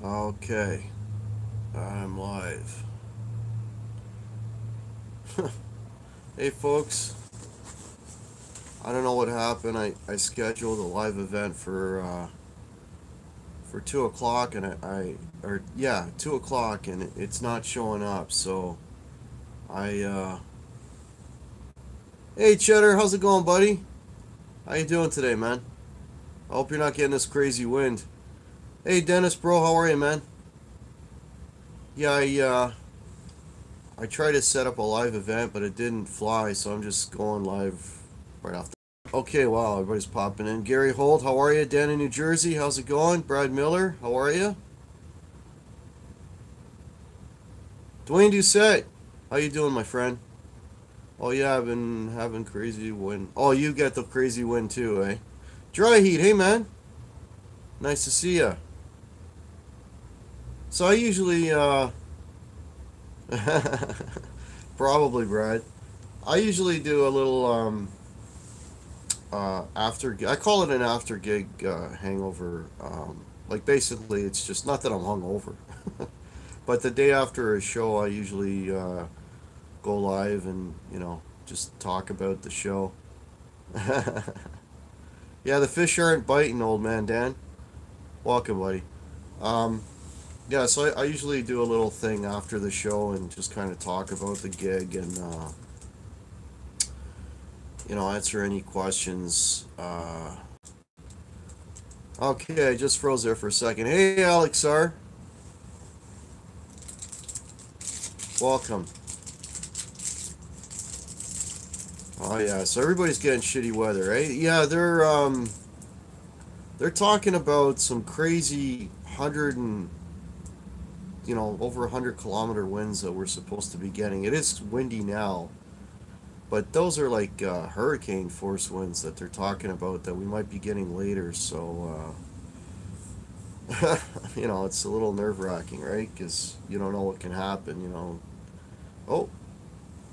Okay, I'm live. Hey folks, I don't know what happened. I scheduled a live event for 2 o'clock, and or yeah, 2 o'clock, and it's not showing up. So I hey Cheddar, how's it going, buddy? How you doing today, man? I hope you're not getting this crazy wind. Hey Dennis, bro, how are you, man? Yeah, I tried to set up a live event, but it didn't fly, so I'm just going live right off. Okay, wow, everybody's popping in. Gary Holt, how are you? Dan in New Jersey, how's it going? Brad Miller, how are you? Dwayne Doucette, how you doing, my friend? Oh yeah, I've been having crazy wind. Oh, you get the crazy wind too, eh? Dry Heat, hey man, nice to see ya. So I usually, probably Brad. I usually do a little after. I call it an after gig hangover. Like basically, it's just not that I'm hungover. But the day after a show, I usually go live and just talk about the show. Yeah, the fish aren't biting, old man Dan. Welcome, buddy. Um, yeah, so I usually do a little thing after the show and just kind of talk about the gig and answer any questions. Okay, I just froze there for a second. Hey, Alex R, welcome. Oh yeah, so everybody's getting shitty weather, right? Yeah, they're talking about some crazy hundred and over 100 kilometer winds that we're supposed to be getting. It is windy now, but those are like hurricane force winds that they're talking about that we might be getting later. So it's a little nerve wracking, right? Because you don't know what can happen. Oh,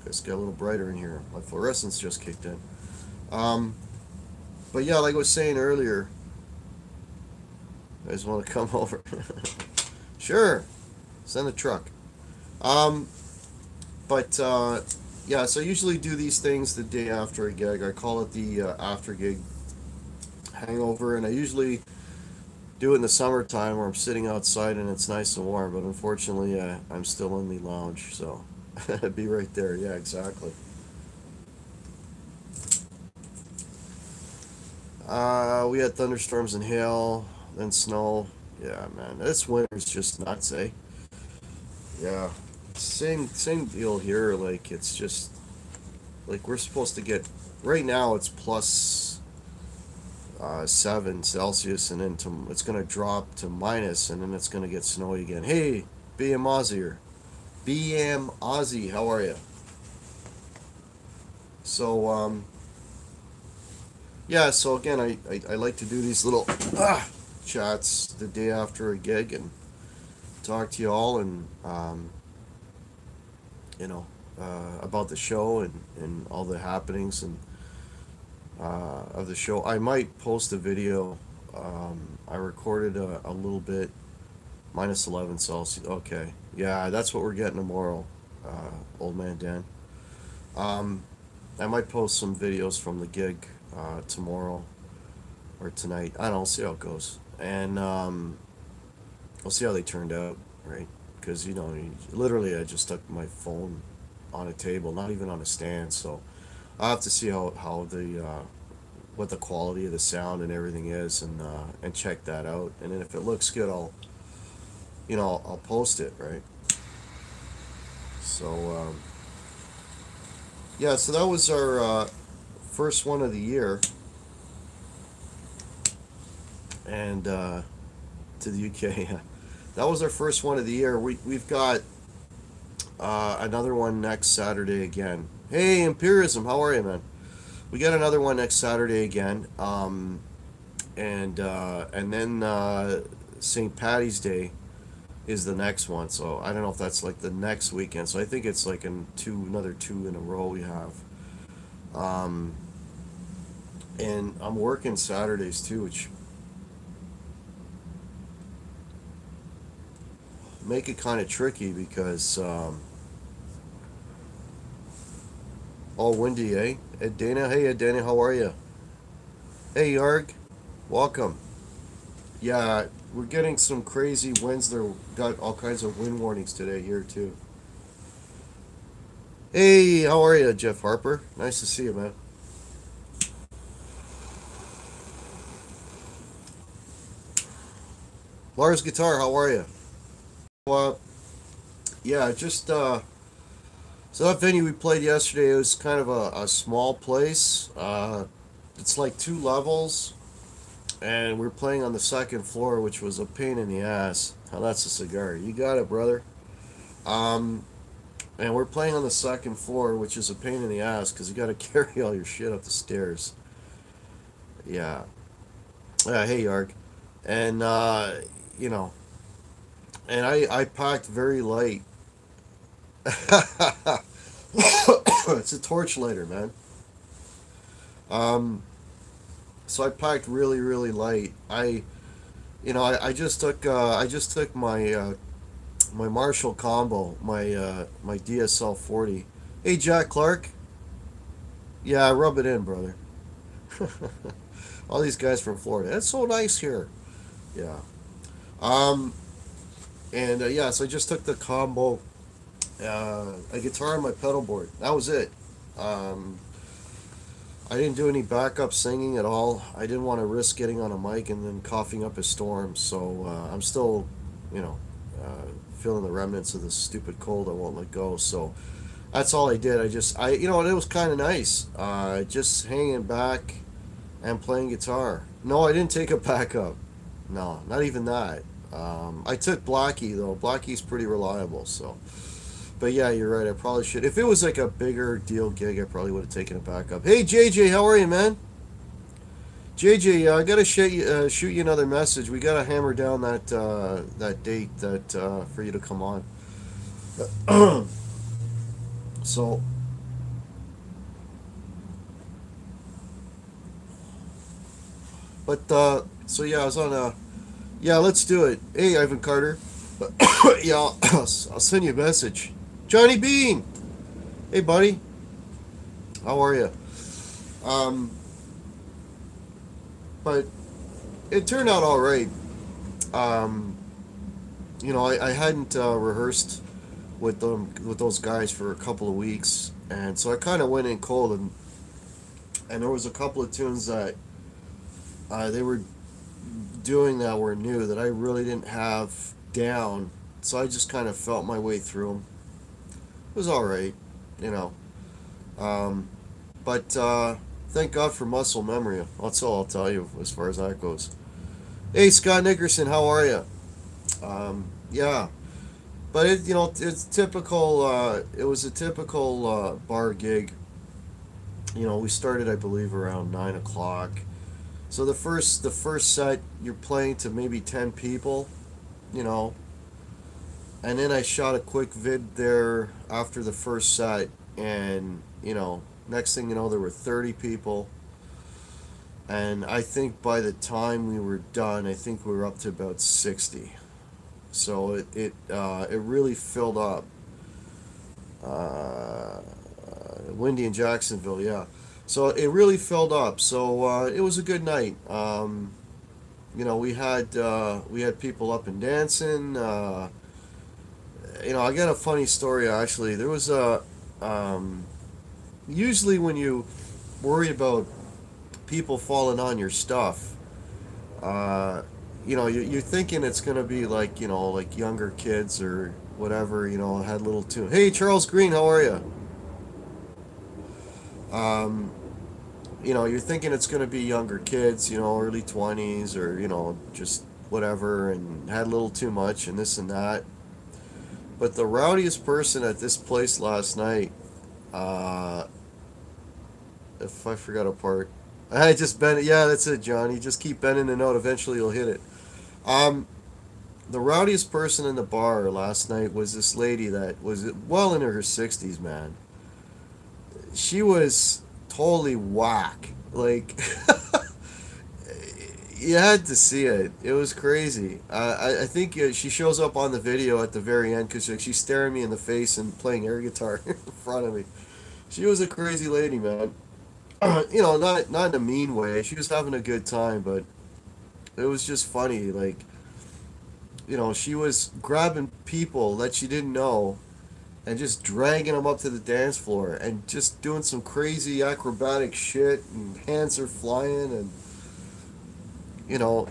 it's got a little brighter in here. My fluorescence just kicked in. Um, but yeah, like I was saying earlier, I just want to come over. Sure, send the truck. Um, but yeah, so I usually do these things the day after a gig. I call it the after gig hangover, and I usually do it in the summertime where I'm sitting outside and it's nice and warm. But unfortunately, I'm still in the lounge, so I'd be right there. Yeah, exactly. We had thunderstorms and hail, then snow. Yeah, man, this winter's just nuts, eh? Yeah, same deal here. Like it's just like we're supposed to get. Right now, it's plus 7 Celsius, and then it's gonna drop to minus, and then it's gonna get snowy again. Hey, BM Aussie here. BM Aussie, how are you? So yeah. So again, I like to do these little chats the day after a gig and talk to you all and about the show and all the happenings and of the show. I might post a video. I recorded a little bit. Minus 11 Celsius. Okay. Yeah, that's what we're getting tomorrow, old man Dan. Um, I might post some videos from the gig tomorrow or tonight. I don't know. We'll see how it goes. And we'll see how they turned out, right? Because, literally I just stuck my phone on a table, not even on a stand. So I'll have to see how what the quality of the sound and everything is and check that out. And then if it looks good, I'll post it, right? So, yeah, so that was our first one of the year, and to the UK. That was our first one of the year. We've got another one next Saturday again. Hey, Imperialism, how are you, man? We got another one next Saturday again, and then St. Patty's Day is the next one. So I don't know if that's like the next weekend. So I think it's like another two in a row we have. Um, and I'm working Saturdays too, which make it kind of tricky because all windy, eh? Ed Dana, hey Ed Dana, how are you? Hey Yarg, welcome. Yeah, we're getting some crazy winds. There got all kinds of wind warnings today here too. Hey, how are you, Jeff Harper? Nice to see you, man. Lars Guitar, how are you? Well, yeah, just so that venue we played yesterday, it was kind of a small place. It's like two levels, and we're playing on the second floor, which was a pain in the ass. Oh, that's a cigar. You got it, brother. Um, and we're playing on the second floor, which is a pain in the ass because you got to carry all your shit up the stairs. Yeah. Hey, Yarg. And you know, and I packed very light. It's a torch lighter, man. Um, so I packed really, really light. I just took my Marshall combo, my DSL 40. Hey, Jack Clark. Yeah, rub it in, brother. All these guys from Florida. It's so nice here. Yeah. Um, and yeah, so I just took the combo, a guitar and my pedal board. That was it. Um, I didn't do any backup singing at all. I didn't want to risk getting on a mic and then coughing up a storm. So I'm still, you know, feeling the remnants of this stupid cold. I won't let go. So that's all I did. You know, it was kind of nice. Just hanging back and playing guitar. No, I didn't take a backup. No, not even that. I took Blackie though. Blackie's pretty reliable. So, but yeah, you're right. I probably should. If it was like a bigger deal gig, I probably would have taken a backup. Hey JJ, how are you, man? JJ, I gotta shoot you another message. We gotta hammer down that date that for you to come on. So, but so yeah, I was on a. Yeah, let's do it. Hey, Ivan Carter. Yeah, I'll send you a message. Johnny Beane. Hey, buddy. How are you? Um, but it turned out all right. Um, you know, I hadn't rehearsed with those guys for a couple of weeks, and so I kind of went in cold, and there was a couple of tunes that they were doing that were new that I really didn't have down, so I just kind of felt my way through them. It was all right, you know. Um, but thank God for muscle memory. That's all I'll tell you as far as that goes. Hey, Scott Nickerson, how are you? Yeah, but you know, it's typical. It was a typical bar gig. You know, we started, I believe, around 9 o'clock. So the first set you're playing to maybe 10 people, you know, and then I shot a quick vid there after the first set, and you know, next thing you know, there were 30 people, and I think by the time we were done, I think we were up to about 60. So it really filled up. Windy in Jacksonville, yeah. So it really filled up. So it was a good night. You know, we had people up and dancing. You know, I got a funny story actually. There was a usually when you worry about people falling on your stuff, you know, you're thinking it's gonna be like, you know, like younger kids or whatever. You know, had little tune. Hey, Charles Green, how are you? Um, you know, you're thinking it's going to be younger kids, you know, early 20s or, you know, just whatever, and had a little too much and this and that. But the rowdiest person at this place last night, uh, if I forgot a part, I just bent it. Yeah, that's it, John. You just keep bending the note. Eventually you'll hit it. Um, the rowdiest person in the bar last night was this lady that was well into her 60s, man. She was totally whack. Like, You had to see it. It was crazy. I think she shows up on the video at the very end because like, she's staring me in the face and playing air guitar in front of me. She was a crazy lady, man. Not in a mean way. She was having a good time, but it was just funny. Like, she was grabbing people that she didn't know and just dragging them up to the dance floor and just doing some crazy acrobatic shit and hands are flying and you know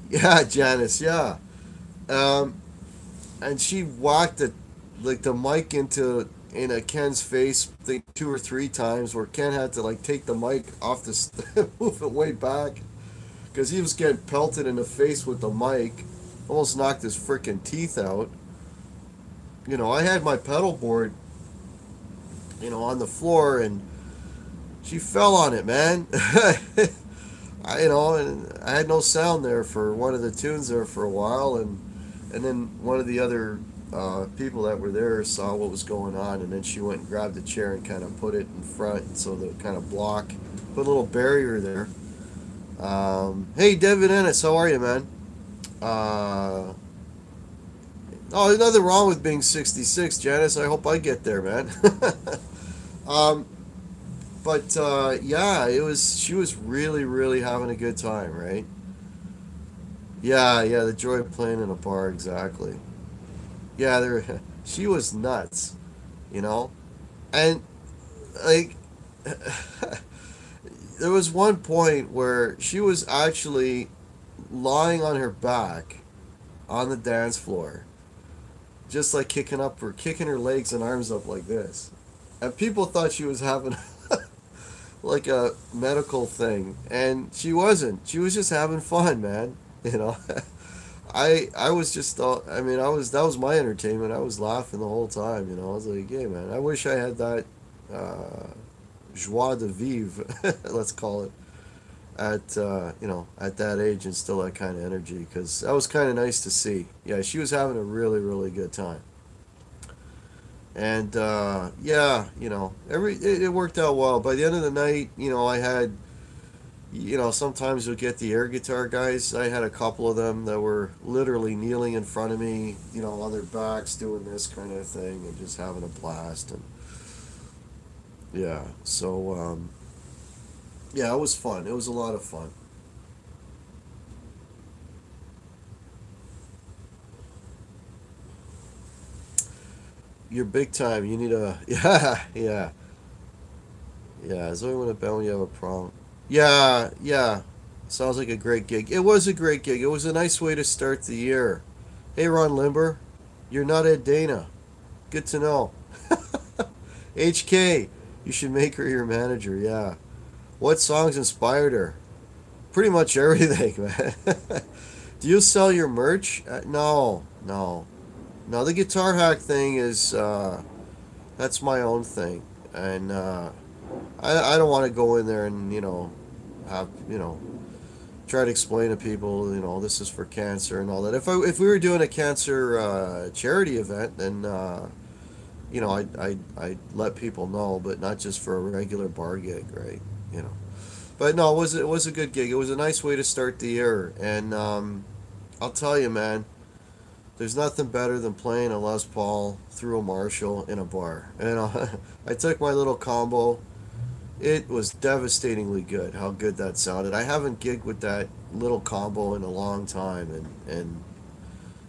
yeah, Janice, yeah. um and she whacked the mic in a Ken's face, I think 2 or 3 times, where Ken had to like take the mic off move it way back because he was getting pelted in the face with the mic, almost knocked his freaking teeth out. I had my pedal board, on the floor, and she fell on it, man. And I had no sound there for one of the tunes there for a while, and then one of the other people that were there saw what was going on, and then she went and grabbed a chair and kind of put it in front, so the kind of block, put a little barrier there. Hey, David Ennis, how are you, man? Oh, there's nothing wrong with being 66, Janice. I hope I get there, man. um, yeah, she was really, really having a good time, right? Yeah, the joy of playing in a bar, exactly. Yeah, she was nuts, you know? And, like, there was one point where she was actually lying on her back on the dance floor, just like kicking her legs and arms up like this. And people thought she was having like a medical thing, and she wasn't. She was just having fun, man. You know, I was just I mean, that was my entertainment. I was laughing the whole time. I was like, yeah, man. I wish I had that joie de vivre, let's call it, at that age, and still that kind of energy, because that was kind of nice to see. Yeah, she was having a really, really good time. And yeah, it worked out well. By the end of the night, I had, sometimes you'll get the air guitar guys. I had a couple of them that were literally kneeling in front of me, on their backs doing this kind of thing and just having a blast. And yeah, so yeah, it was fun. It was a lot of fun. You're big time. You need a yeah, yeah, yeah. Is only when a band when you have a problem. Yeah, yeah. Sounds like a great gig. It was a great gig. It was a nice way to start the year. Hey, Ron Limber, you're not Ed Dana. Good to know. HK, you should make her your manager. Yeah. What songs inspired her? Pretty much everything, man. Do you sell your merch? No, no. No, the guitar hack thing is that's my own thing, and I don't want to go in there and have try to explain to people this is for cancer and all that. If we were doing a cancer charity event, then I'd let people know, but not just for a regular bar gig, right? But no, it was a good gig. It was a nice way to start the year, and I'll tell you, man. There's nothing better than playing a Les Paul through a Marshall in a bar. And I took my little combo. It was devastatingly good, how good that sounded. I haven't gigged with that little combo in a long time. And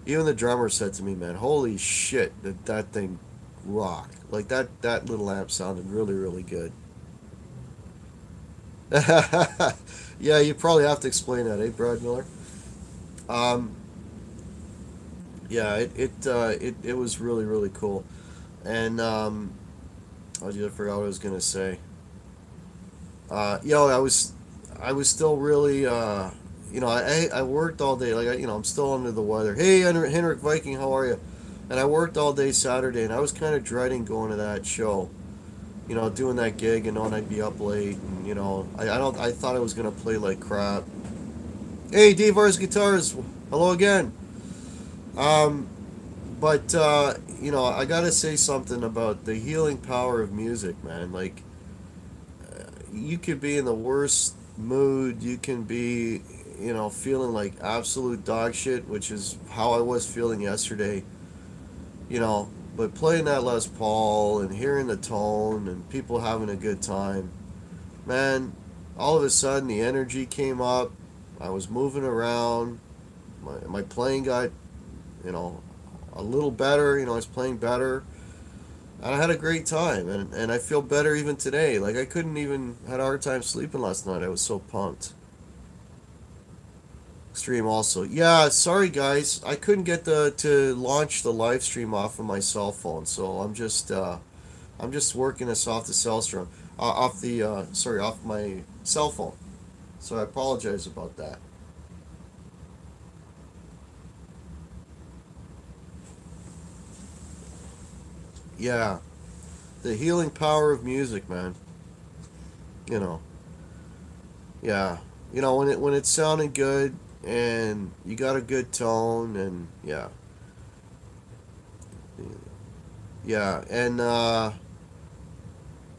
even the drummer said to me, man, holy shit, that thing rocked. Like, that little amp sounded really, really good. Yeah, you probably have to explain that, eh, Brad Miller? Um, yeah, it was really, really cool. And oh, I forgot what I was gonna say. I was still really I worked all day. Like I'm still under the weather. Hey, Henrik Viking, how are you? And I worked all day Saturday, and I was kind of dreading going to that show. Doing that gig and knowing I'd be up late, and I thought I was gonna play like crap. Hey, Devars Guitars, hello again. Um, but I gotta say something about the healing power of music, man. Like, you could be in the worst mood. You can be, you know, feeling like absolute dog shit, which is how I was feeling yesterday, you know, but playing that Les Paul and hearing the tone and people having a good time, man, all of a sudden the energy came up. I was moving around. My playing got, you know, a little better. You know, I was playing better. And I had a great time. And I feel better even today. Like, I couldn't even, had a hard time sleeping last night. I was so pumped. Stream also. Yeah, sorry guys. I couldn't get to launch the live stream off of my cell phone. So I'm just working this off the cell stream. Off my cell phone. So I apologize about that. Yeah, the healing power of music, man. You know, yeah. You know, when it's sounding good and you got a good tone and yeah, yeah. And the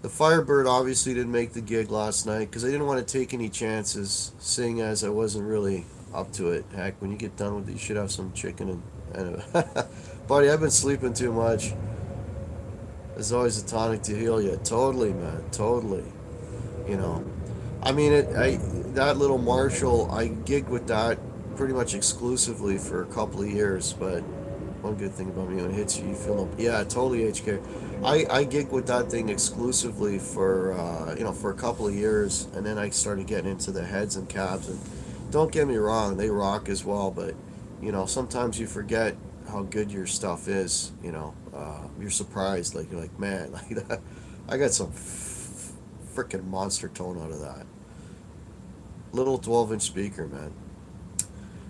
Firebird obviously didn't make the gig last night because I didn't want to take any chances, seeing as I wasn't really up to it. Heck, when you get done with it, you should have some chicken and buddy, I've been sleeping too much. There's always a tonic to heal you. Totally, man. Totally. You know. I mean, that little Marshall, I gigged with that pretty much exclusively for a couple of years, but one good thing about me, when it hits you, you feel no... Yeah, totally, HK. I gigged with that thing exclusively for, you know, for a couple of years, and then I started getting into the heads and cabs, and don't get me wrong, they rock as well, but, you know, sometimes you forget how good your stuff is, you know. You're surprised, like, you're like, man, like, I got some freaking monster tone out of that. Little 12-inch speaker, man.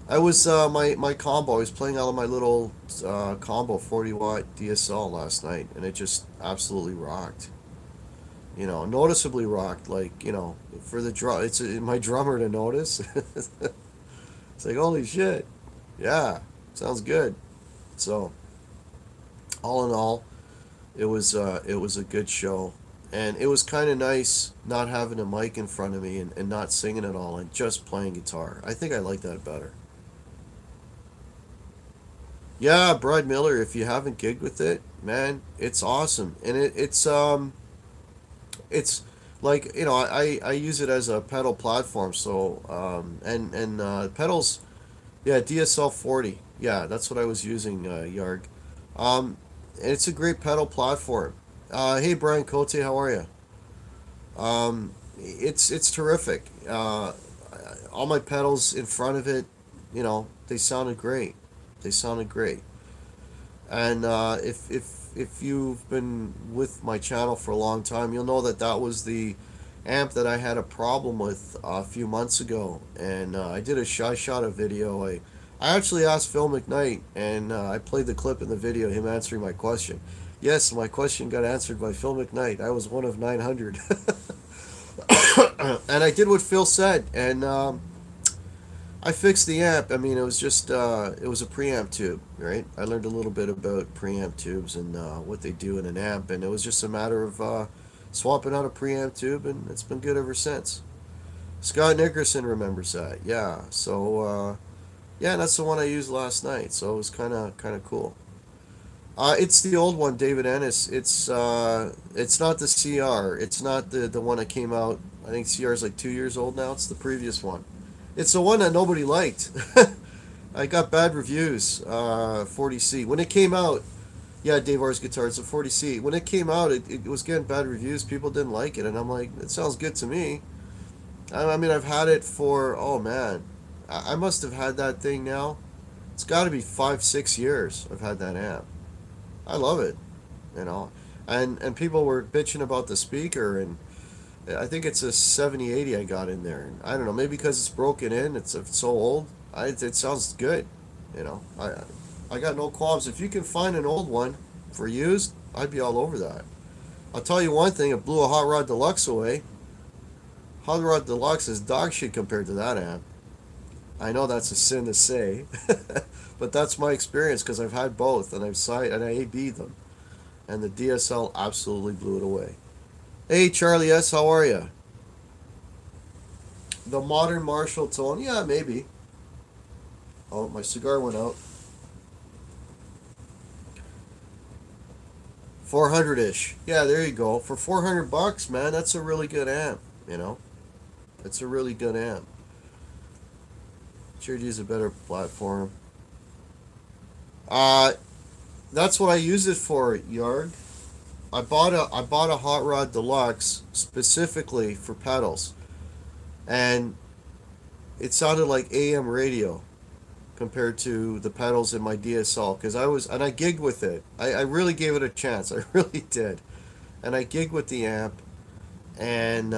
I was, my combo, I was playing out of my little combo 40-watt DSL last night, and it just absolutely rocked. You know, noticeably rocked, like, you know, for the drum, it's my drummer to notice. It's like, holy shit. Yeah, sounds good. So, all in all, it was a good show. And it was kind of nice not having a mic in front of me and not singing at all and just playing guitar. I think I like that better. Yeah, Brad Miller, if you haven't gigged with it, man, it's awesome. And it's like, you know, I use it as a pedal platform. So, pedals, yeah, DSL 40. Yeah, that's what I was using, Yarg. And it's a great pedal platform. Hey Brian Cote, how are you? It's terrific. All my pedals in front of it, you know, they sounded great. They sounded great. And if you've been with my channel for a long time, you'll know that that was the amp that I had a problem with a few months ago. And I did a shot a video. I actually asked Phil McKnight, and I played the clip in the video, him answering my question. Yes, my question got answered by Phil McKnight. I was one of 900. And I did what Phil said, and I fixed the amp. I mean, it was just, it was a preamp tube, right? I learned a little bit about preamp tubes and what they do in an amp, and it was just a matter of swapping out a preamp tube, and it's been good ever since. Scott Nickerson remembers that, yeah. So, yeah, that's the one I used last night, so it was kind of cool. It's the old one, David Ennis. It's not the CR. It's not the one that came out. I think CR is like 2 years old now. It's the previous one. It's the one that nobody liked. I got bad reviews. 40C when it came out. Yeah, Dave R's guitar. It's a 40C. When it came out, it was getting bad reviews. People didn't like it, and I'm like, it sounds good to me. I mean, I've had it for, oh man, I must have had that thing now. It's got to be 5-6 years. I've had that amp. I love it, you know, and people were bitching about the speaker, and I think it's a 7080 I got in there, and I don't know, maybe because it's broken in, it's so old, it sounds good, you know. I got no qualms. If you can find an old one for used, I'd be all over that. I'll tell you one thing, it blew a Hot Rod Deluxe away. Hot Rod Deluxe is dog shit compared to that amp. I know that's a sin to say, but that's my experience because I've had both, and I A/B'd them, and the DSL absolutely blew it away. Hey Charlie S, how are you? The modern Marshall tone, yeah, maybe. Oh, my cigar went out. 400-ish. Yeah, there you go. For $400, man, that's a really good amp, you know? It's a really good amp. Sure use a better platform. That's what I use it for, Yard. I bought a Hot Rod Deluxe specifically for pedals, and it sounded like AM radio compared to the pedals in my DSL, because I gigged with it. I really gave it a chance. I really did, and I gigged with the amp, and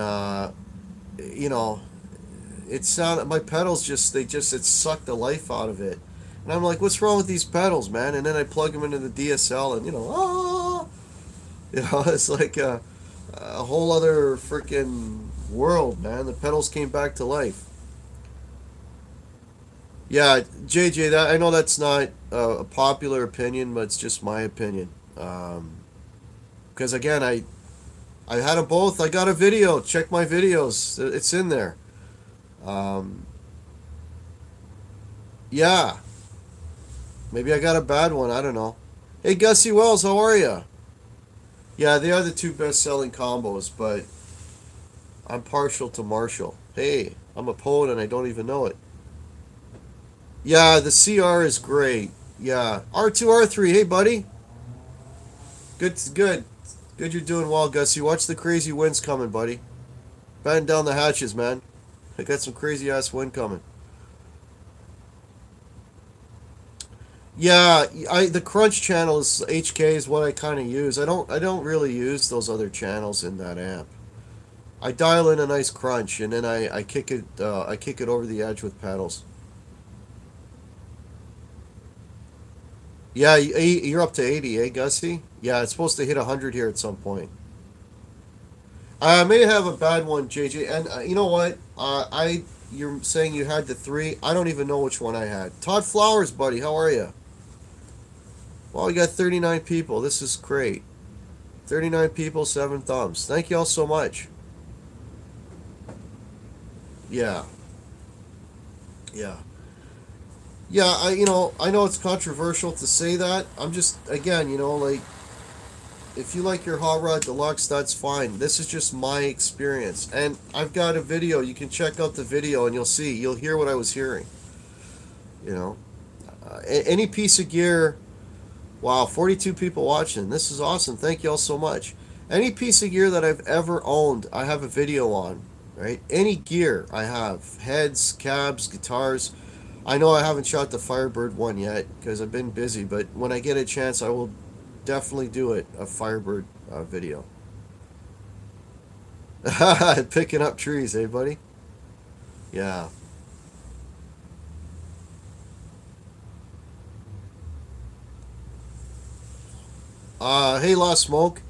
you know, it sounded, my pedals just it sucked the life out of it, and I'm like, what's wrong with these pedals, man? And then I plug them into the DSL, and it's like a whole other freaking world, man. The pedals came back to life. Yeah, JJ, that I know that's not a popular opinion, but it's just my opinion. Because again, I had them both. I got a video. Check my videos. It's in there. Um, yeah, maybe I got a bad one. I don't know. Hey, Gussie Wells, how are you? Yeah, they are the two best-selling combos, but I'm partial to Marshall. Hey, I'm a poet and I don't even know it. Yeah, the CR is great. Yeah, R2R3. Hey, buddy. Good, good, good. You're doing well, Gussie. Watch the crazy winds coming, buddy. Batten down the hatches, man. I got some crazy ass wind coming. Yeah, the crunch channel is HK is what I kind of use. I don't really use those other channels in that amp. I dial in a nice crunch and then I kick it over the edge with pedals. Yeah, you're up to 80, eh, Gussie? Yeah, it's supposed to hit 100 here at some point. I may have a bad one, JJ, and you know what? You're saying you had the three. I don't even know which one I had. Todd Flowers, buddy, how are you? Well, we got 39 people. This is great. 39 people, 7 thumbs. Thank you all so much. Yeah. Yeah. Yeah, I know it's controversial to say that. I'm just, again, like, if you like your Hot Rod Deluxe, that's fine. This is just my experience. And I've got a video. You can check out the video and you'll hear what I was hearing. Any piece of gear. Wow, 42 people watching. This is awesome. Thank you all so much. Any piece of gear that I've ever owned, I have a video on, right? Any gear I have. Heads, cabs, guitars. I know I haven't shot the Firebird one yet because I've been busy, but when I get a chance, I will definitely do it, a Firebird video. Picking up trees, eh, buddy? Yeah. Hey, Lost Smoke.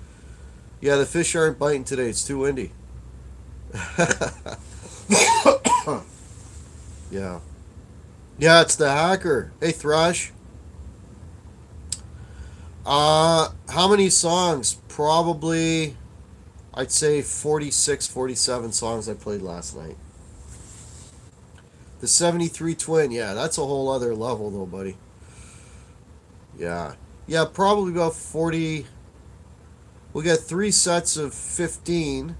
Yeah, the fish aren't biting today. It's too windy. Yeah. Yeah, it's the hacker. Hey, Thrash. How many songs? Probably, I'd say 46, 47 songs I played last night. The 73 Twin. Yeah, that's a whole other level, though, buddy. Yeah. Yeah, probably about 40. We got 3 sets of 15,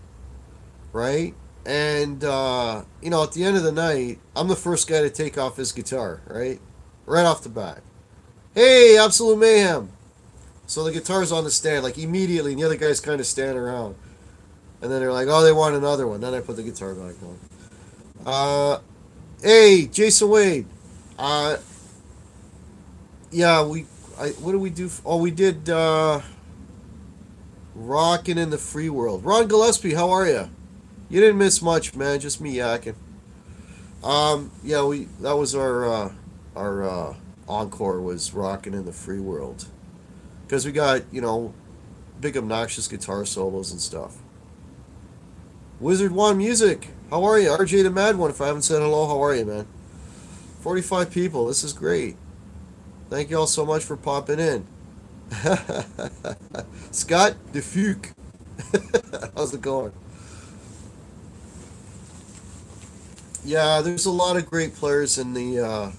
right? And, at the end of the night, I'm the first guy to take off his guitar, right? Right off the bat. Hey, Absolute Mayhem! So the guitar's on the stand, like, immediately, and the other guys kind of stand around. And then they're like, oh, they want another one. Then I put the guitar back on. Hey, Jason Wade. Yeah, what did we do? We did, Rockin' in the Free World. Ron Gillespie, how are you? You didn't miss much, man. Just me yakking. Yeah, that was our encore was Rockin' in the Free World. Because we got, big obnoxious guitar solos and stuff. Wizard One Music, how are you? RJ the Mad One, if I haven't said hello, how are you, man? 45 people, this is great. Thank you all so much for popping in. Scott DeFuke. How's it going? Yeah, there's a lot of great players in the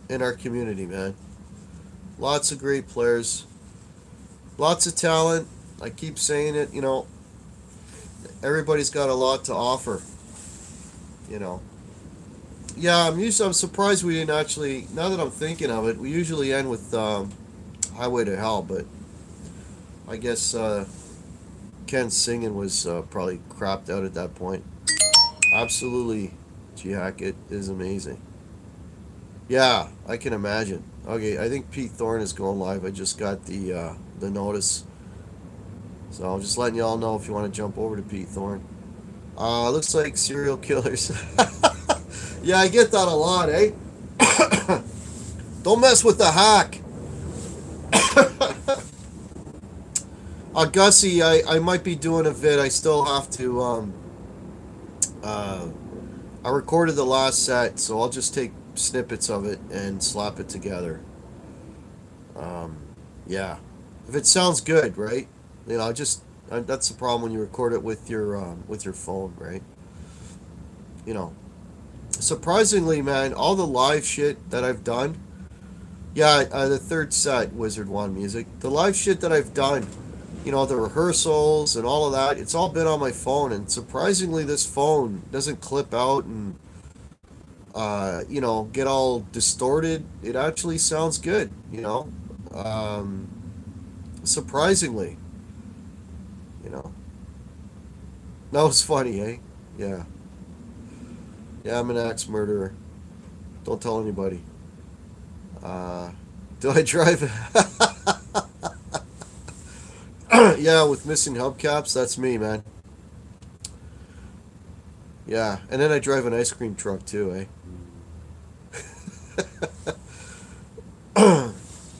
in our community, man. Lots of great players, lots of talent. I keep saying it. Everybody's got a lot to offer. You know. Yeah, I'm surprised we didn't actually. Now that I'm thinking of it, we usually end with "Highway to Hell," but I guess Ken's singing was probably crapped out at that point. Absolutely, G-Hack, it is amazing. Yeah, I can imagine. Okay, I think Pete Thorne is going live. I just got the notice, so I'm just letting y'all know if you want to jump over to Pete Thorne. Looks like serial killers. Yeah, I get that a lot, eh? Don't mess with the hack. Gussie, I might be doing a vid. I still have to. I recorded the last set, so I'll just take snippets of it and slap it together. Yeah, if it sounds good, right? That's the problem when you record it with your phone, right? You know, surprisingly, man, all the live shit that I've done. Yeah, the third set, Wizard One Music. The live shit that I've done, the rehearsals and all of that, it's all been on my phone. And surprisingly, this phone doesn't clip out and, get all distorted. It actually sounds good. Surprisingly, you know. That was funny, eh? Yeah. Yeah, I'm an axe murderer. Don't tell anybody. Do I drive? Yeah, with missing hubcaps, that's me, man. Yeah, and then I drive an ice cream truck too, eh?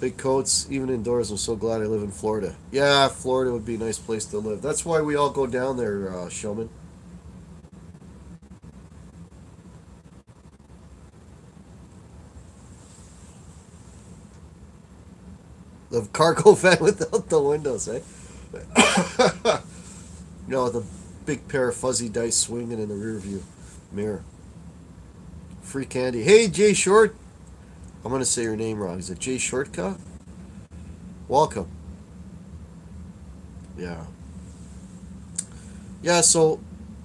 Big coats, even indoors. I'm so glad I live in Florida. Yeah, Florida would be a nice place to live. That's why we all go down there, Showman. The cargo van without the windows, eh? The big pair of fuzzy dice swinging in the rear view mirror. Free candy. Hey, Jay Short. I'm going to say your name wrong. Is it Jay Shortcut? Welcome. Yeah. Yeah, so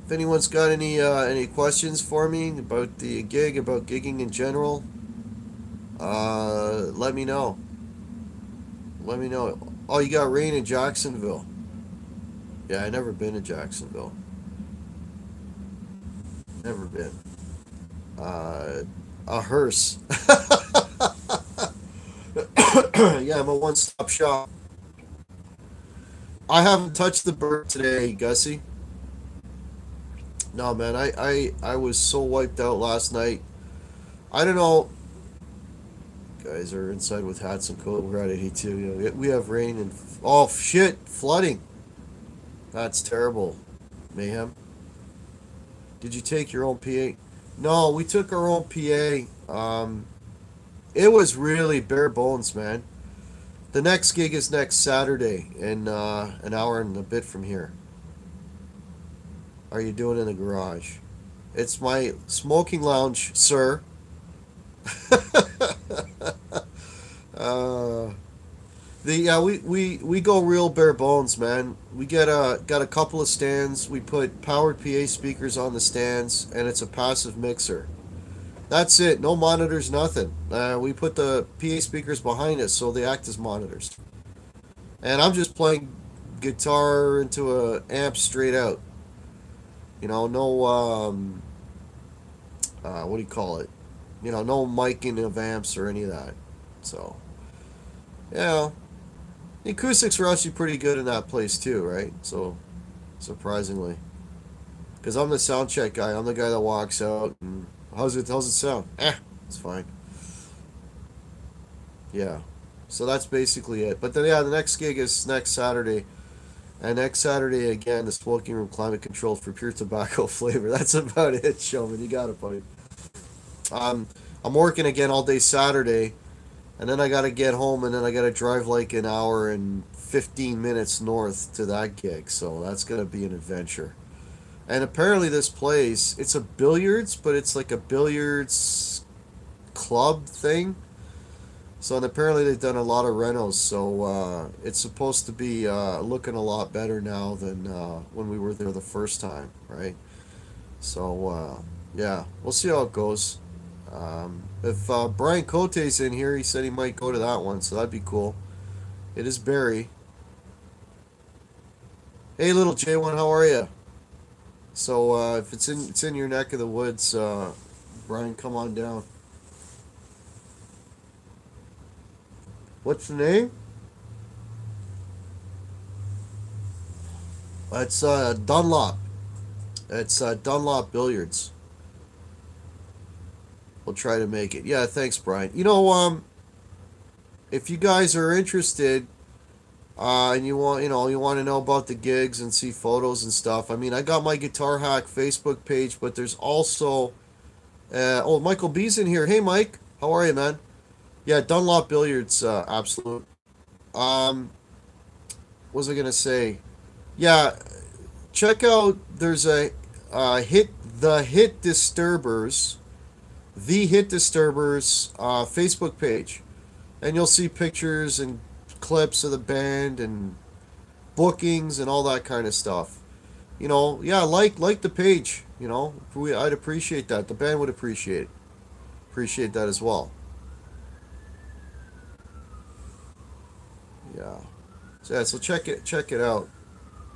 if anyone's got any questions for me about the gig, about gigging in general, let me know. Let me know. Oh, you got rain in Jacksonville. Yeah, I never been to Jacksonville. Never been. A hearse. Yeah, I'm a one-stop shop. I haven't touched the bird today, Gussie. No, man, I was so wiped out last night. I don't know. Guys are inside with hats and coat. We're at 82. We have rain and oh shit, flooding. That's terrible. Mayhem. Did you take your own PA? No, we took our own PA. It was really bare bones, man. The next gig is next Saturday, in an hour and a bit from here. Are you doing it in the garage? It's my smoking lounge, sir. We go real bare bones, man. We got a couple of stands. We put powered PA speakers on the stands, and it's a passive mixer. That's it. No monitors, nothing. We put the PA speakers behind us, so they act as monitors. And I'm just playing guitar into a amp straight out. No what do you call it? No miking of amps or any of that. So, yeah. The acoustics are actually pretty good in that place too, right? So, surprisingly. Because I'm the sound check guy. I'm the guy that walks out and, how's it sound? It's fine. Yeah. So that's basically it. But then, yeah, the next gig is next Saturday. And next Saturday, again, the smoking room climate controlled for pure tobacco flavor. That's about it, Showman. You got it, buddy. I'm working again all day Saturday, and then I got to get home, and then I got to drive like an hour and 15 minutes north to that gig. So that's going to be an adventure. And apparently this place, it's a billiards, but it's like a billiards club thing. So and apparently they've done a lot of renos, so it's supposed to be looking a lot better now than when we were there the first time, right? So yeah, we'll see how it goes. If Brian Cote's in here, he said he might go to that one, so that'd be cool. It is Barry. Hey, little J1, how are you? So if it's in your neck of the woods, Brian, come on down. What's the name? It's Dunlop. It's Dunlop Billiards. We'll try to make it. Yeah, thanks, Brian. If you guys are interested, and you want to know about the gigs and see photos and stuff. I mean, I got my Guitar Hack Facebook page, but there's also, oh, Michael B's in here. Hey, Mike, how are you, man? Yeah, Dunlop Billiards, absolute. Um, what was I gonna say? Yeah, check out. There's a Hit Disturbers, the Hit Disturbers Facebook page, and you'll see pictures and clips of the band and bookings and all that kind of stuff. Yeah, like the page. I'd appreciate that. The band would appreciate that as well. Yeah. So yeah, so check it out.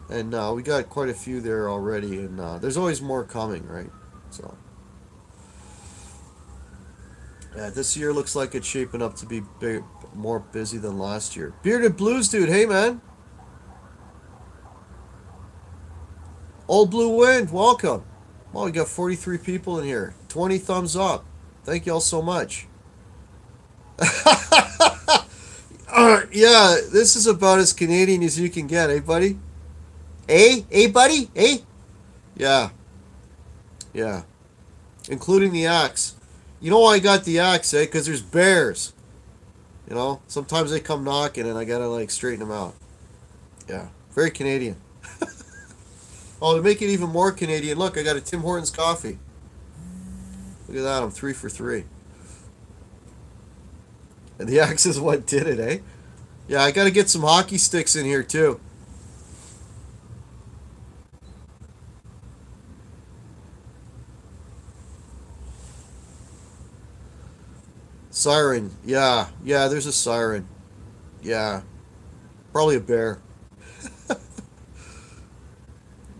And we got quite a few there already, and there's always more coming, right? So yeah, this year looks like it's shaping up to be more busy than last year. Bearded Blues dude, hey man. Old Blue Wind, welcome. Well, we got 43 people in here. 20 thumbs up. Thank you all so much. Yeah, this is about as Canadian as you can get, eh, buddy? Buddy? Yeah, yeah. Including the axe. You know why I got the axe, eh? Because there's bears. Sometimes they come knocking and I gotta, straighten them out. Yeah, very Canadian. Oh, to make it even more Canadian, look, I got a Tim Hortons coffee. Look at that, I'm 3 for 3. And the axe is what did it, eh? Yeah, I gotta get some hockey sticks in here, too. Siren, yeah, there's a siren. Yeah, probably a bear.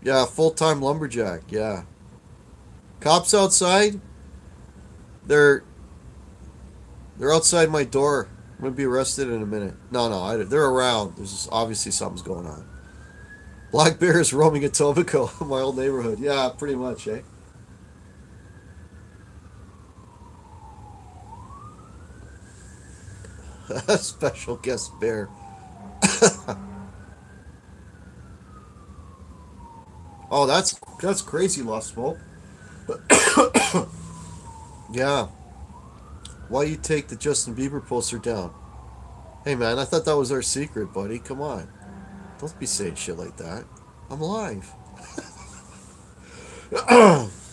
Yeah, full-time lumberjack, yeah. Cops outside? They're they're outside my door. I'm gonna be arrested in a minute. No, they're around. There's obviously something's going on. Black bear is roaming Etobicoke, my old neighborhood. Yeah, pretty much, eh? Special guest bear. Oh, that's crazy, Lost Smoke. Yeah. Why you take the Justin Bieber poster down? Hey man, I thought that was our secret, buddy. Come on. Don't be saying shit like that. I'm live.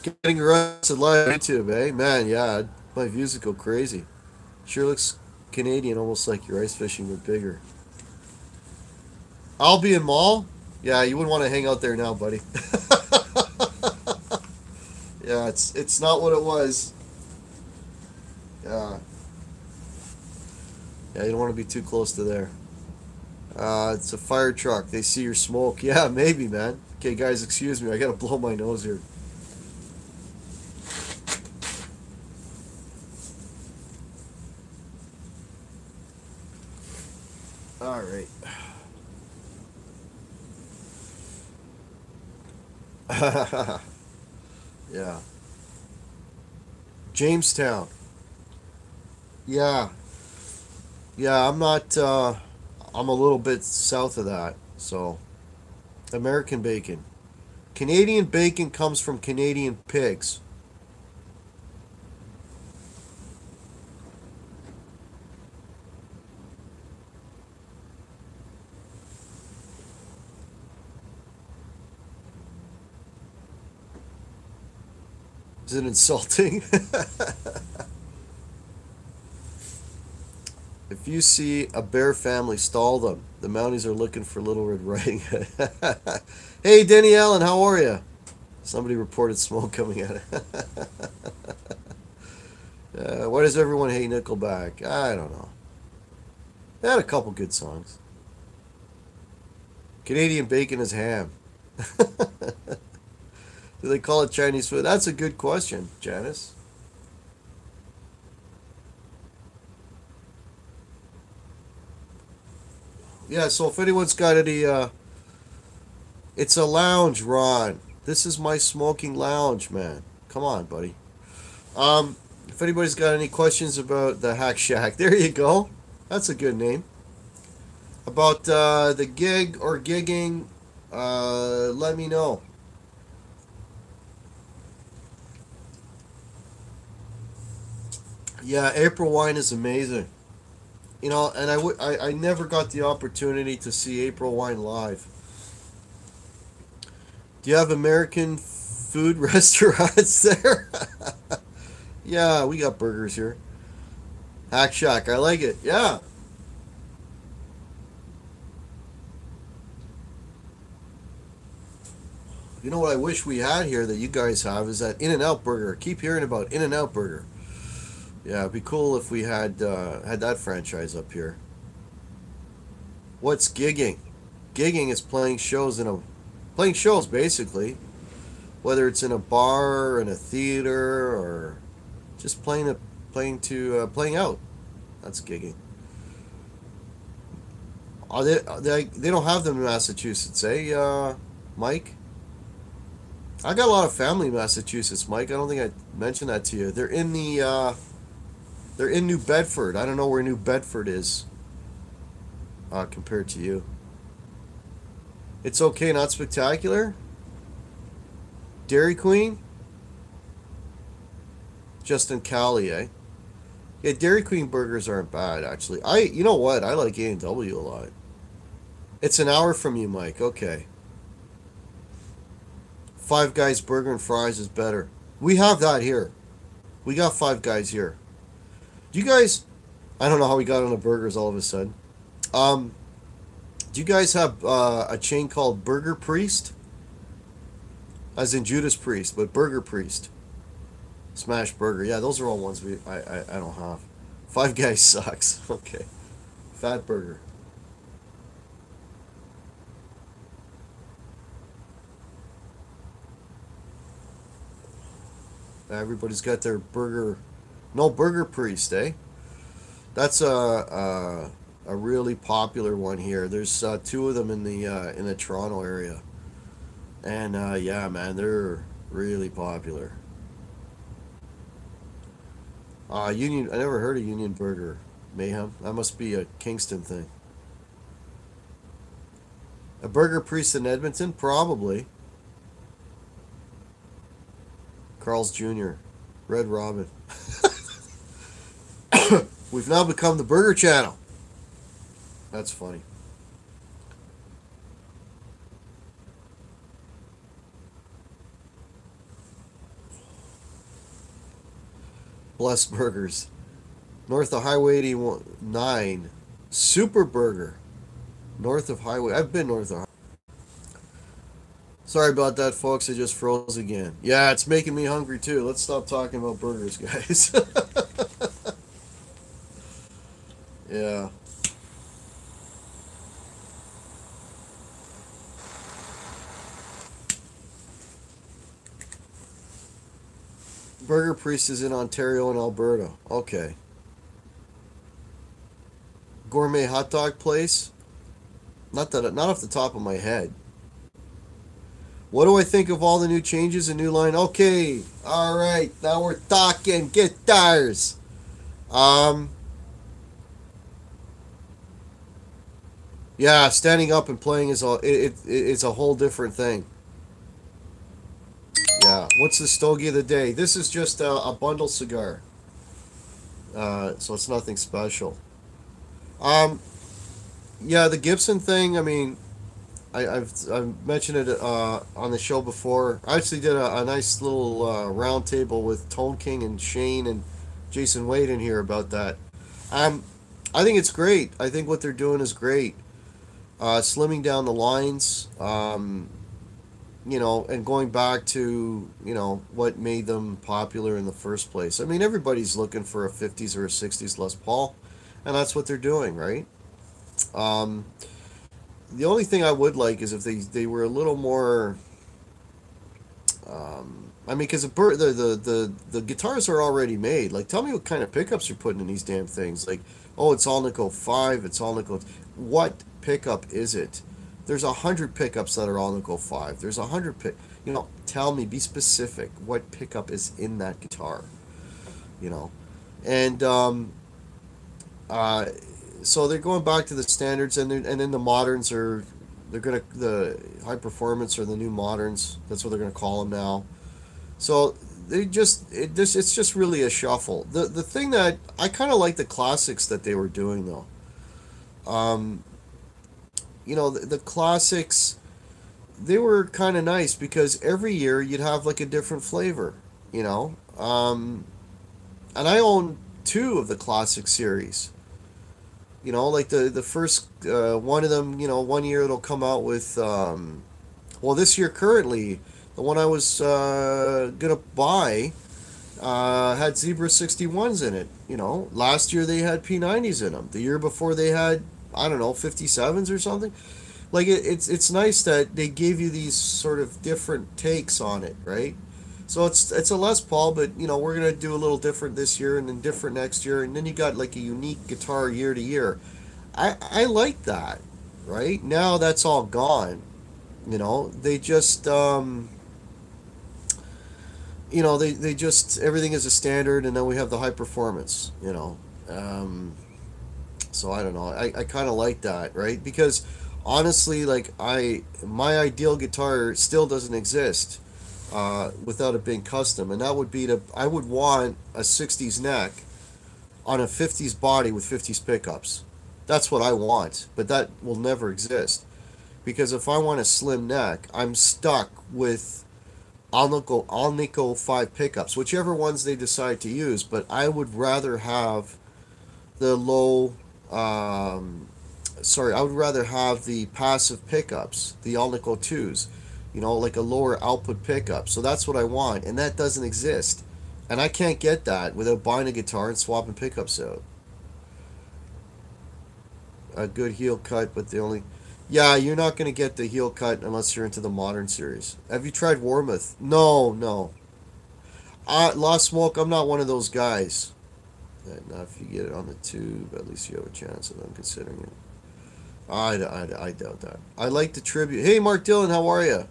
Getting arrested live on YouTube, eh? Man, yeah, my views would go crazy. Sure looks Canadian, almost like your ice fishing, but bigger. Albion Mall? Yeah, you wouldn't want to hang out there now, buddy. Yeah, it's not what it was. Yeah. Yeah, you don't want to be too close to there. It's a fire truck. They see your smoke. Yeah, maybe, man. Okay, guys, excuse me. I gotta blow my nose here. All right. Yeah. Jamestown. Yeah. Yeah, I'm not, I'm a little bit south of that. So, American bacon. Canadian bacon comes from Canadian pigs. Is it insulting? If you see a bear family, stall them. The Mounties are looking for Little Red Riding Hood. Hey, Denny Allen, how are you? Somebody reported smoke coming at it. Why does everyone hate Nickelback? I don't know. They had a couple good songs. Canadian bacon is ham. Do they call it Chinese food? That's a good question, Janice. Yeah, so if anyone's got any, it's a lounge, Ron. This is my smoking lounge, man. Come on, buddy. If anybody's got any questions about the Hack Shack, there you go. That's a good name. About the gig or gigging, let me know. Yeah, April Wine is amazing. You know, and I never got the opportunity to see April Wine live. Do you have American food restaurants there? Yeah, we got burgers here. Hack Shack, I like it. Yeah. You know what I wish we had here that you guys have is that In-N-Out Burger. Keep hearing about In-N-Out Burger. Yeah, it'd be cool if we had that franchise up here. What's gigging? Gigging is playing shows basically, whether it's in a bar, in a theater, or just playing out. That's gigging. They don't have them in Massachusetts, eh, Mike? I got a lot of family in Massachusetts, Mike. I don't think I mentioned that to you. They're in New Bedford. I don't know where New Bedford is compared to you. It's okay, not spectacular. Dairy Queen? Just in Cali, eh? Yeah, Dairy Queen burgers aren't bad, actually. You know what? I like A&W a lot. It's an hour from you, Mike. Okay. Five Guys Burger and Fries is better. We have that here. We got Five Guys here. Do you guys... I don't know how we got on the burgers all of a sudden. Do you guys have a chain called Burger Priest? As in Judas Priest, but Burger Priest. Smash Burger. Yeah, those are all ones I don't have. Five Guys sucks. Okay. Fat Burger. Everybody's got their burger. No, Burger Priest, eh? That's a really popular one here. There's two of them in the Toronto area, and yeah, man, they're really popular. Union. I never heard of Union Burger. Mayhem. That must be a Kingston thing. A Burger Priest in Edmonton, probably. Carl's Jr. Red Robin. We've now become the Burger Channel. That's funny. Bless Burgers. North of Highway 89. Super Burger. North of Highway. I've been north of. Sorry about that, folks. I just froze again. Yeah, it's making me hungry too. Let's stop talking about burgers, guys. Yeah. Burger Priest is in Ontario and Alberta. Okay. Gourmet hot dog place? Not off the top of my head. What do I think of all the new changes and new line? Okay, all right, now we're talking guitars. Yeah, standing up and playing is it's a whole different thing. Yeah, what's the stogie of the day? This is just a bundle cigar, so it's nothing special. Yeah, the Gibson thing. I mean, I've mentioned it on the show before. I actually did a nice little round table with Tone King and Shane and Jason Wade in here about that. Um, I think it's great. I think what they're doing is great. Slimming down the lines, and going back to, what made them popular in the first place. I mean, everybody's looking for a 50s or a 60s Les Paul, and that's what they're doing, right? Um, the only thing I would like is if they were a little more. I mean, because the guitars are already made. Like, tell me what kind of pickups you're putting in these damn things. Like, oh, it's all nickel 5. It's all nickel. What pickup is it? There's 100 pickups that are all nickel 5. There's 100 pick. Tell me. Be specific. What pickup is in that guitar? You know, and uh, so they're going back to the standards, and then the moderns are. The high performance are the new moderns. That's what they're gonna call them now. So it's just really a shuffle. The thing that I kind of like the classics that they were doing though. Um, the classics, they were kind of nice because every year you'd have like a different flavor. You know, and I own two of the classic series. Like the first one of them. One year it'll come out with. Well, this year currently, the one I was gonna buy had Zebra 61s in it. Last year they had P90s in them. The year before they had, I don't know, 57s or something. Like it's nice that they gave you these sort of different takes on it, right? So it's a Les Paul, but we're gonna do a little different this year and then different next year, and then you got like a unique guitar year to year. I like that, right? Now that's all gone. They just they just everything is a standard, and then we have the high performance. So I don't know. I kind of like that, right? Because honestly, like my ideal guitar still doesn't exist without it being custom, and that would be I would want a 60s neck on a 50s body with 50s pickups. That's what I want, but that will never exist because if I want a slim neck, I'm stuck with Alnico 5 pickups, whichever ones they decide to use. But I would rather have the low. I would rather have the passive pickups, the Alnico 2s, like a lower output pickup. So that's what I want, and that doesn't exist. And I can't get that without buying a guitar and swapping pickups out. A good heel cut, but the only. Yeah, you're not going to get the heel cut unless you're into the modern series. Have you tried Warmouth? No, no. Lost Smoke, I'm not one of those guys. Now, if you get it on the tube, at least you have a chance of them considering it. I doubt that. I like the tribute. Hey, Mark Dillon, how are you?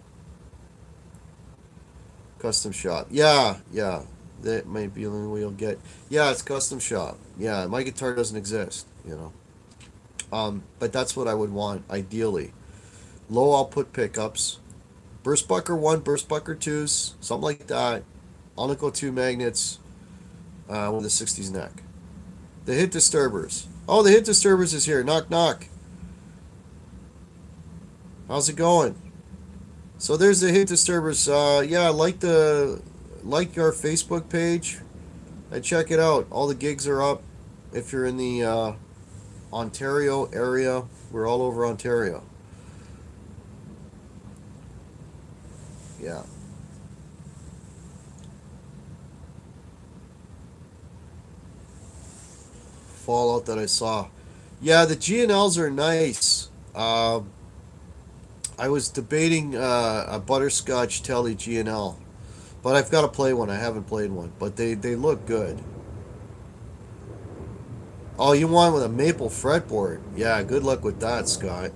Custom shop. Yeah, yeah. That might be the only way you'll get. Yeah, it's custom shop. Yeah, my guitar doesn't exist. But that's what I would want, ideally. Low output pickups. Burstbucker 1, Burstbucker 2s, something like that. Alnico 2 magnets with a 60s neck. The Hit Disturbers. Oh, the Hit Disturbers is here. Knock, knock. How's it going? So there's the Hit Disturbers. Yeah, like our Facebook page and check it out. All the gigs are up. If you're in the Ontario area, we're all over Ontario. Yeah. Fallout that I saw. Yeah, the G&Ls are nice. I was debating a butterscotch Telly G&L, but I've got to play one. I haven't played one, but they look good. Oh, you want with a maple fretboard? Yeah, good luck with that, Scott.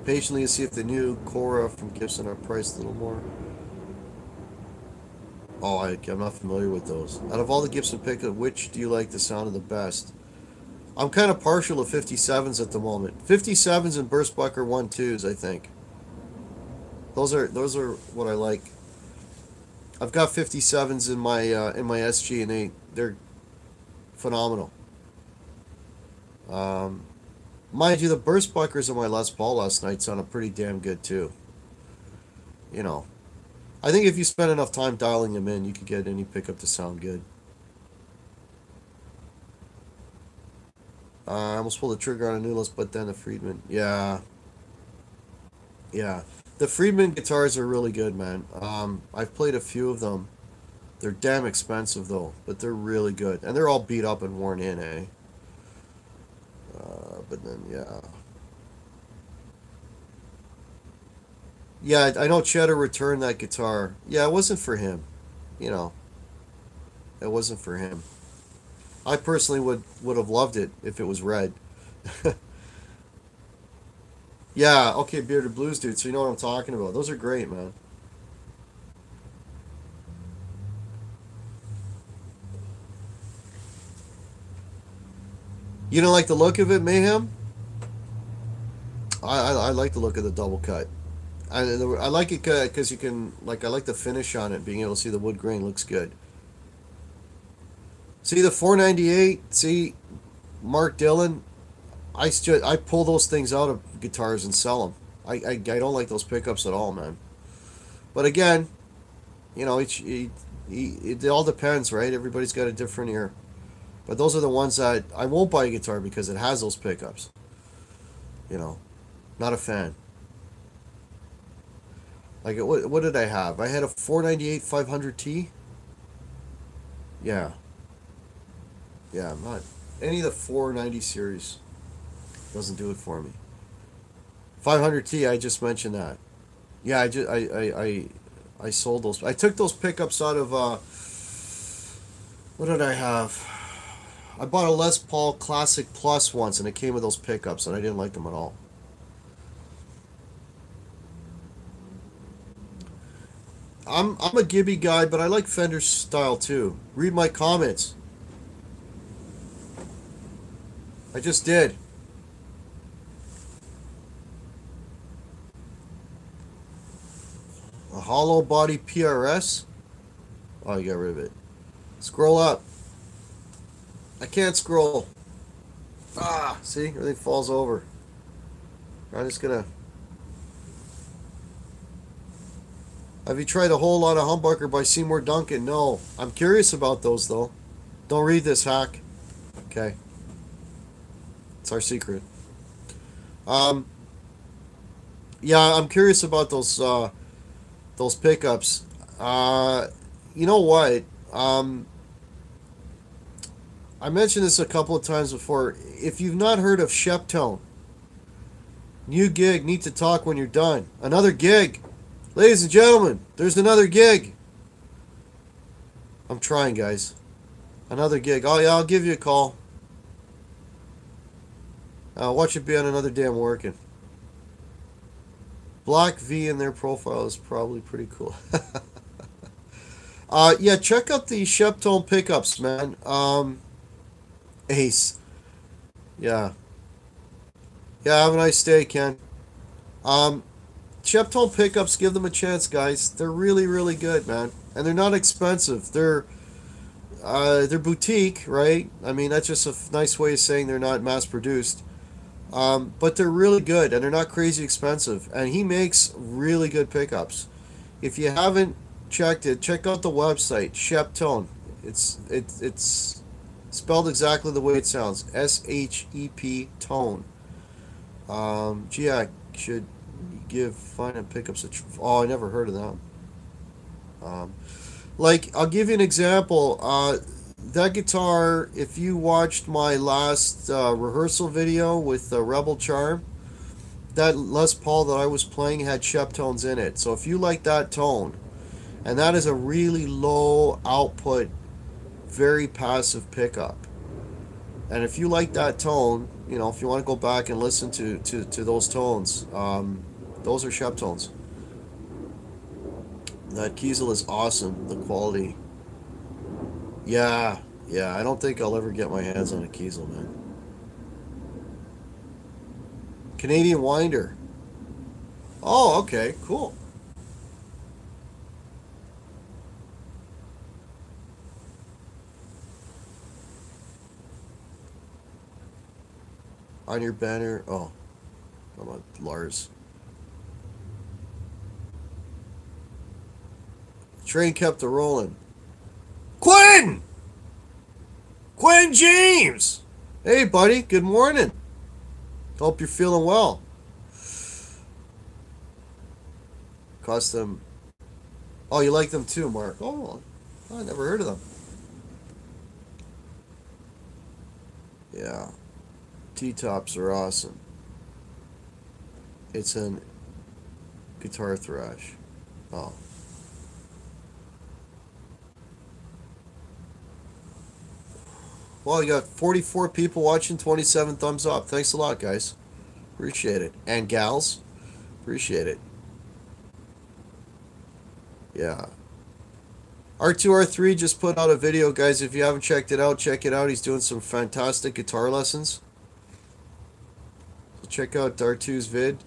Patiently to see if the new Cora from Gibson are priced a little more. Oh, I'm not familiar with those. Out of all the Gibson pickups, which do you like the sound of the best? I'm kind of partial to 57s at the moment. 57s and Burstbucker 1-2s, I think. Those are what I like. I've got 57s in my SG, and they're phenomenal. Mind you, the burst buckers on my Les Paul last night sounded pretty damn good too. You know, I think if you spend enough time dialing them in, you could get any pickup to sound good. I almost pulled the trigger on a new list, but then the Friedman. Yeah, yeah. The Friedman guitars are really good, man. I've played a few of them. They're damn expensive though, but they're really good, and they're all beat up and worn in, eh? But then, yeah, yeah. I know Cheddar returned that guitar. Yeah, it wasn't for him. You know, it wasn't for him. I personally would have loved it if it was red. Yeah, okay, Bearded Blues, dude. So you know what I'm talking about. Those are great, man. You don't like the look of it, Mayhem? I like the look of the double cut. I like it because you can, like, I like the finish on it. Being able to see the wood grain looks good. See the 498. See Mark Dillon. I pull those things out of guitars and sell them. I don't like those pickups at all, man. But again, you know, it all depends, right? Everybody's got a different ear. But those are the ones that I won't buy a guitar because it has those pickups. You know, not a fan. Like, what did I have? I had a 498 500T. Yeah, yeah. I'm not any of the 490 series doesn't do it for me. 500T. I just mentioned that. Yeah, I sold those. I took those pickups out of what did I have? I bought a Les Paul Classic Plus once, and it came with those pickups, and I didn't like them at all. I'm a Gibby guy, but I like Fender's style too. Read my comments. I just did. A hollow body PRS. Oh, you got rid of it. Scroll up. I can't scroll. Ah, see, everything falls over. I'm just gonna. Have you tried A Whole Lot of Humbucker by Seymour Duncan? No. I'm curious about those though. Don't read this, hack. Okay. It's our secret. Um, yeah, I'm curious about those pickups. Uh, you know what? I mentioned this a couple of times before. If you've not heard of Sheptone, new gig, need to talk when you're done. Another gig. Ladies and gentlemen, there's another gig. I'm trying, guys. Another gig. Oh, yeah, I'll give you a call. Watch it be on another day I'm working. Black V in their profile is probably pretty cool. Yeah, check out the Sheptone pickups, man. Ace. Yeah. Yeah, have a nice day, Ken. Sheptone pickups, give them a chance, guys. They're really, really good, man. And they're not expensive. They're boutique, right? I mean, that's just a nice way of saying they're not mass produced. But they're really good and they're not crazy expensive. And he makes really good pickups. If you haven't checked it, check out the website, Sheptone. It's spelled exactly the way it sounds. SHEP tone. Gee, I should give fine and pickups a oh, I never heard of that. Like, I'll give you an example. That guitar, if you watched my last rehearsal video with Rebel Charm, that Les Paul that I was playing had Sheptones in it. So if you like that tone, and that is a really low output, very passive pickup. And if you like that tone, you know, if you want to go back and listen to those tones, those are Sheptones. That Kiesel is awesome, the quality. Yeah, yeah, I don't think I'll ever get my hands on a Kiesel, man. Canadian Winder. Oh, okay, cool. on your banner. Oh, I'm on Lars. Train kept a rolling. Quinn! Quinn James! Hey, buddy. Good morning. Hope you're feeling well. Custom. Oh, you like them too, Mark? Oh, I never heard of them. Yeah. T-tops are awesome. It's an guitar thrash. Oh. Well, you got 44 people watching, 27 thumbs up. Thanks a lot, guys. Appreciate it. And gals, appreciate it. Yeah. R2R3 just put out a video, guys. If you haven't checked it out, check it out. He's doing some fantastic guitar lessons. So check out R2's vid.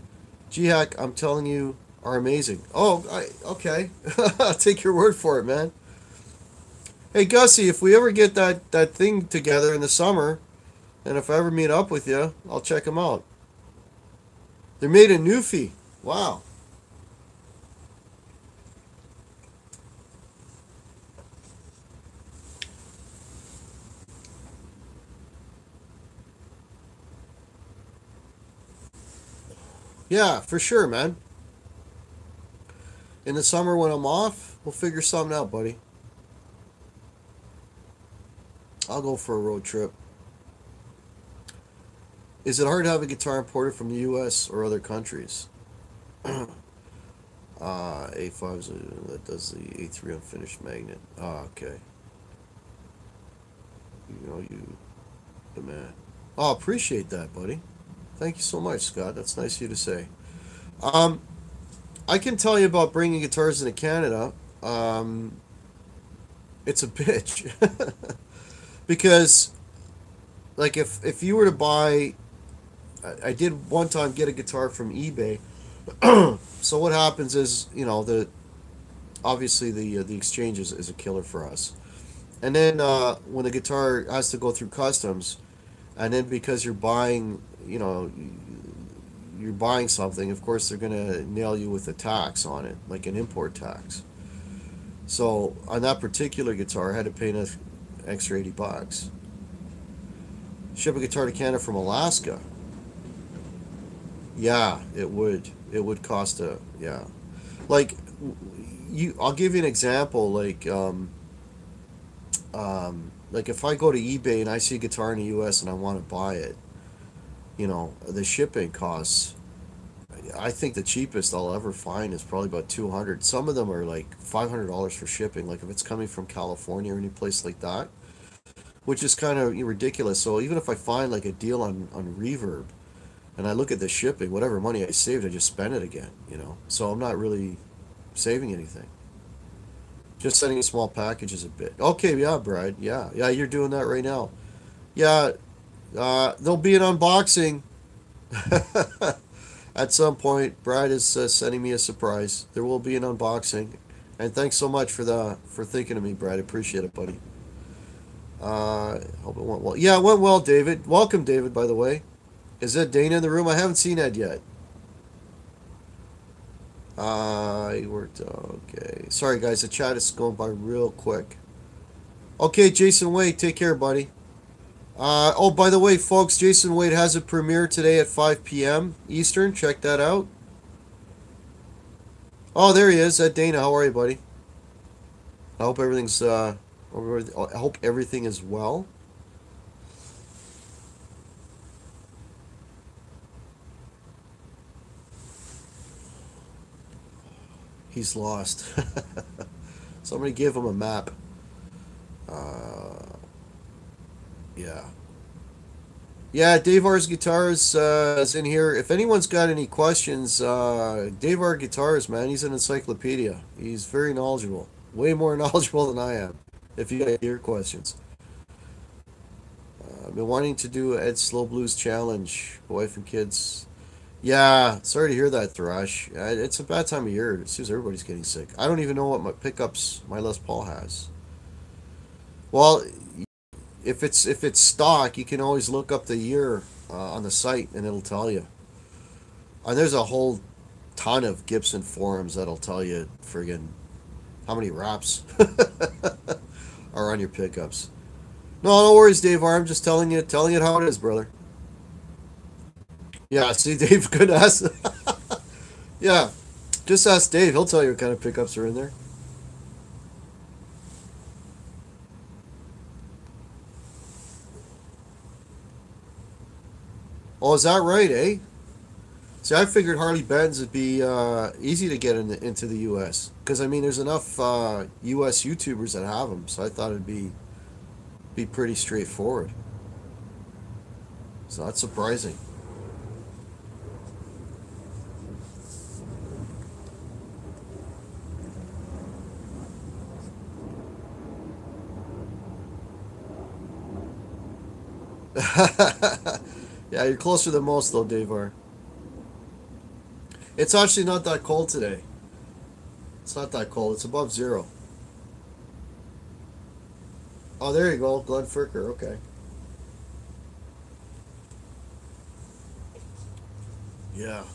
G-Hack, I'm telling you, are amazing. Oh, okay. I'll take your word for it, man. Hey, Gussie, if we ever get that thing together in the summer, and if I ever meet up with you, I'll check them out. They're made in Newfie. Wow. Yeah, for sure, man. In the summer when I'm off, we'll figure something out, buddy. I'll go for a road trip. Is it hard to have a guitar imported from the U.S. or other countries? A5's that does the A3 unfinished magnet. Okay. You know you, the man. Oh, appreciate that, buddy. Thank you so much, Scott. That's nice of you to say. I can tell you about bringing guitars into Canada. It's a bitch. Because, like, if you were to buy... I did one time get a guitar from eBay. So what happens is, you know, obviously the exchange is a killer for us. And then when the guitar has to go through customs, and then because you're buying, you know, you're buying something, of course they're going to nail you with a tax on it, like an import tax. So on that particular guitar, I had to pay an extra $80. Ship a guitar to Canada from Alaska. Yeah, it would. It would cost yeah. Like, I'll give you an example. Like if I go to eBay and I see a guitar in the U.S. and I want to buy it, you know, the shipping costs. I think the cheapest I'll ever find is probably about $200. Some of them are like $500 for shipping. Like if it's coming from California or any place like that, which is kind of ridiculous. So even if I find like a deal on Reverb, and I look at the shipping, whatever money I saved, I just spend it again, you know. So I'm not really saving anything. Just sending a small package is a bit. Okay, yeah, Brad. Yeah, you're doing that right now. Yeah, there'll be an unboxing at some point. Brad is sending me a surprise. There will be an unboxing, and thanks so much for thinking of me, Brad. I appreciate it, buddy. Hope it went well. Yeah, it went well, David. Welcome, David. By the way. Is that Dana in the room? I haven't seen Ed yet. He worked. Okay. Sorry, guys. The chat is going by real quick. Okay, Jason Wade. Take care, buddy. Oh, by the way, folks, Jason Wade has a premiere today at 5 p.m. Eastern. Check that out. Oh, there he is. Ed Dana. How are you, buddy? I hope everything's. I hope everything is well. He's lost. Somebody give him a map. Yeah. Yeah, Dave R's Guitars is in here. If anyone's got any questions, Dave R Guitars, man, he's an encyclopedia. He's very knowledgeable. Way more knowledgeable than I am. If you got your questions. I've been wanting to do Ed Slow Blues Challenge. Wife and kids. Yeah, sorry to hear that, Thrash. It's a bad time of year. It seems everybody's getting sick. I don't even know what my pickups my Les Paul has. Well, if it's stock, you can always look up the year on the site, and it'll tell you. And there's a whole ton of Gibson forums that'll tell you friggin' how many wraps are on your pickups. No, no worries, Dave R. I'm just telling you how it is, brother. Yeah, see, Dave could ask. Yeah, just ask Dave. He'll tell you what kind of pickups are in there. Oh, is that right, eh? See, I figured Harley Benz would be easy to get into the U.S. Because, I mean, there's enough U.S. YouTubers that have them, so I thought it'd be pretty straightforward. So that's surprising. Yeah, you're closer than most, though, Dave R. It's actually not that cold today. It's not that cold. It's above zero. Oh, there you go, Glenn Fricker. Okay. Yeah.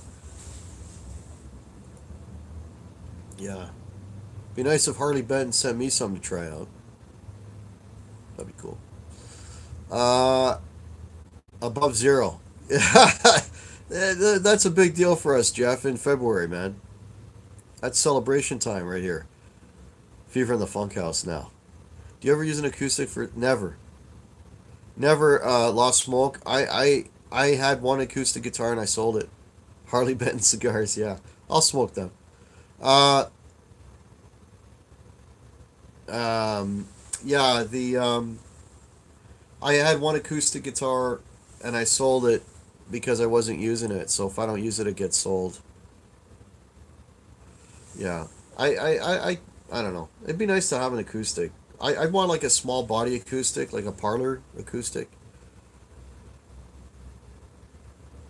Yeah. Be nice if Harley Benton sent me some to try out. That'd be cool. Uh, Above zero. That's a big deal for us, Jeff, in February, man. That's celebration time right here. Fever in the Funk House now. Do you ever use an acoustic for... Never. Never lost smoke. I had one acoustic guitar and I sold it. Harley Benton cigars, yeah. I'll smoke them. Uh, yeah, I had one acoustic guitar and I sold it because I wasn't using it. So if I don't use it, it gets sold. Yeah. I don't know. It'd be nice to have an acoustic. I'd want like a small body acoustic, like a parlor acoustic.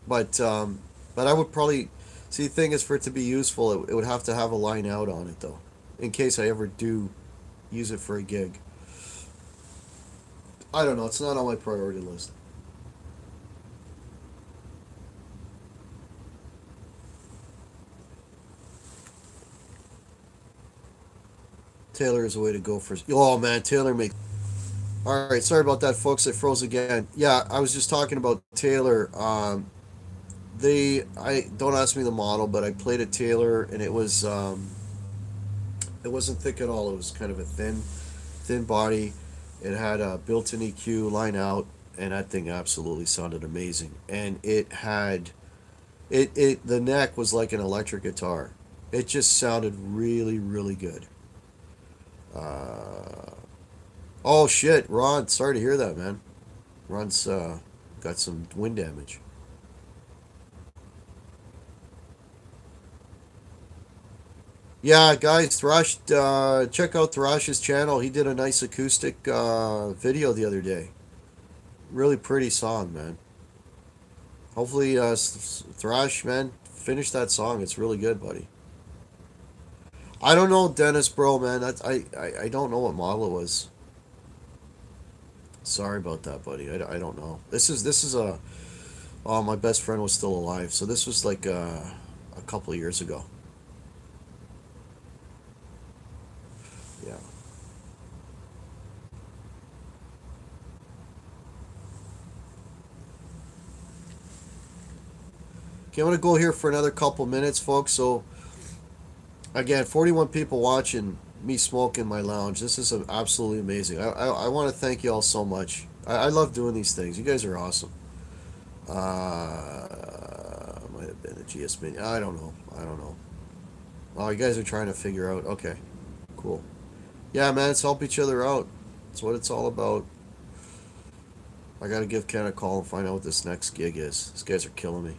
But I would probably see. The thing is, for it to be useful, it would have to have a line out on it though, in case I ever do use it for a gig. I don't know. It's not on my priority list. Taylor is a way to go for. Oh man, Taylor makes. All right, sorry about that, folks. I froze again. Yeah, I was just talking about Taylor. I don't ask me the model, but I played a Taylor, and it wasn't thick at all. It was kind of a thin body. It had a built-in EQ line out, and that thing absolutely sounded amazing. And it had the neck was like an electric guitar. It just sounded really, really good. Uh, oh shit, Ron, sorry to hear that, man. Ron's got some wind damage. Yeah, guys, Thrash, check out Thrash's channel. He did a nice acoustic video the other day. Really pretty song, man. Hopefully, Thrash, man, finish that song. It's really good, buddy. I don't know, Dennis, bro, man. I don't know what model it was. Sorry about that, buddy. I don't know. This is a. Oh, my best friend was still alive, so this was like a couple of years ago. Yeah. Okay, I'm gonna go here for another couple minutes, folks. So again, 41 people watching me smoke in my lounge. This is absolutely amazing. I want to thank you all so much. I love doing these things. You guys are awesome. Might have been a GS Mini. I don't know. I don't know. Oh, you guys are trying to figure out. Okay, cool. Yeah, man, let's help each other out. That's what it's all about. I gotta give Ken a call and find out what this next gig is. These guys are killing me.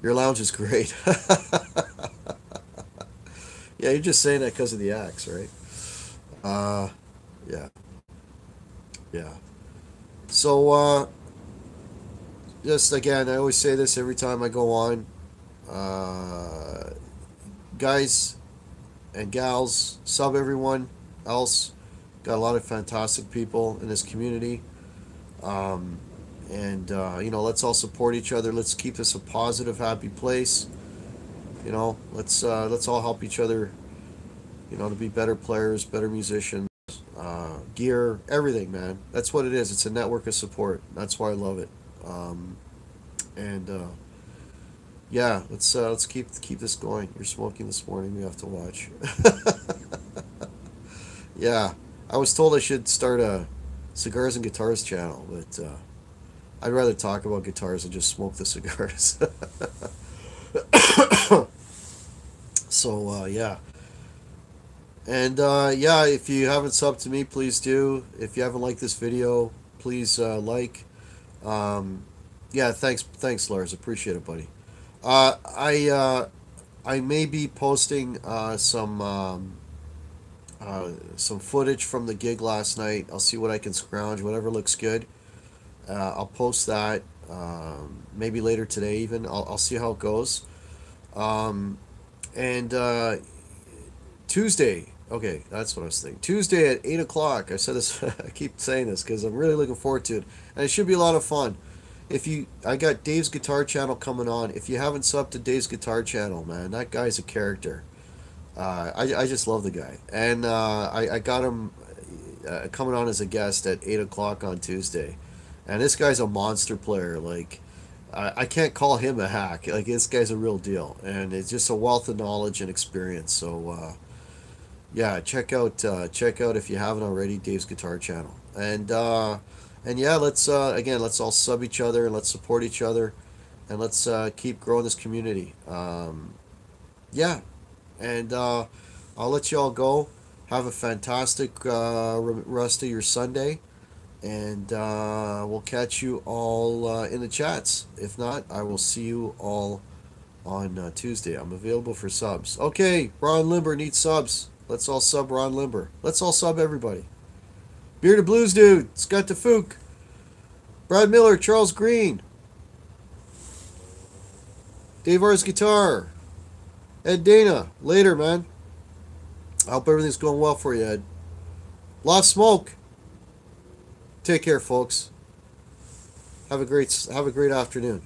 Your lounge is great. Yeah, you're just saying that because of the axe, right? Uh, yeah, yeah. So, just again, I always say this every time I go on. Uh, Guys and gals, sub everyone else. Got a lot of fantastic people in this community. Um, And you know, let's all support each other. Let's keep this a positive, happy place. You know, let's all help each other. You know, to be better players, better musicians, gear, everything, man. That's what it is. It's a network of support. That's why I love it. And yeah, let's keep this going. You're smoking this morning. We have to watch. Yeah, I was told I should start a cigars and guitars channel, but I'd rather talk about guitars and just smoke the cigars. So yeah, and yeah, if you haven't subbed to me, please do. If you haven't liked this video, please like. Yeah, thanks, Lars. Appreciate it, buddy. Uh, I uh, I may be posting some footage from the gig last night. I'll see what I can scrounge, whatever looks good. I'll post that maybe later today. Even I'll see how it goes. Um, and Tuesday. Okay, that's what I was thinking. Tuesday at 8 o'clock. I said this. I keep saying this because I'm really looking forward to it, and it should be a lot of fun. I got Dave's Guitar Channel coming on. If you haven't subbed to Dave's Guitar Channel, man, that guy's a character. I just love the guy, and I got him coming on as a guest at 8 o'clock on Tuesday, and this guy's a monster player. Like I can't call him a hack. Like this guy's a real deal, and it's just a wealth of knowledge and experience. So yeah, check out if you haven't already Dave's Guitar Channel, and yeah, let's all sub each other and let's support each other, and let's keep growing this community. Yeah, and I'll let you all go. Have a fantastic rest of your Sunday, and we'll catch you all in the chats. If not, I will see you all on Tuesday. I'm available for subs. Okay, Ron Limber needs subs. Let's all sub Ron Limber. Let's all sub everybody. Bearded Blues Dude, Scott DeFook, Brad Miller, Charles Green, Dave R's Guitar, Ed Dana. Later, man. I hope everything's going well for you, Ed. Lost Smoke. Take care, folks. Have a great afternoon.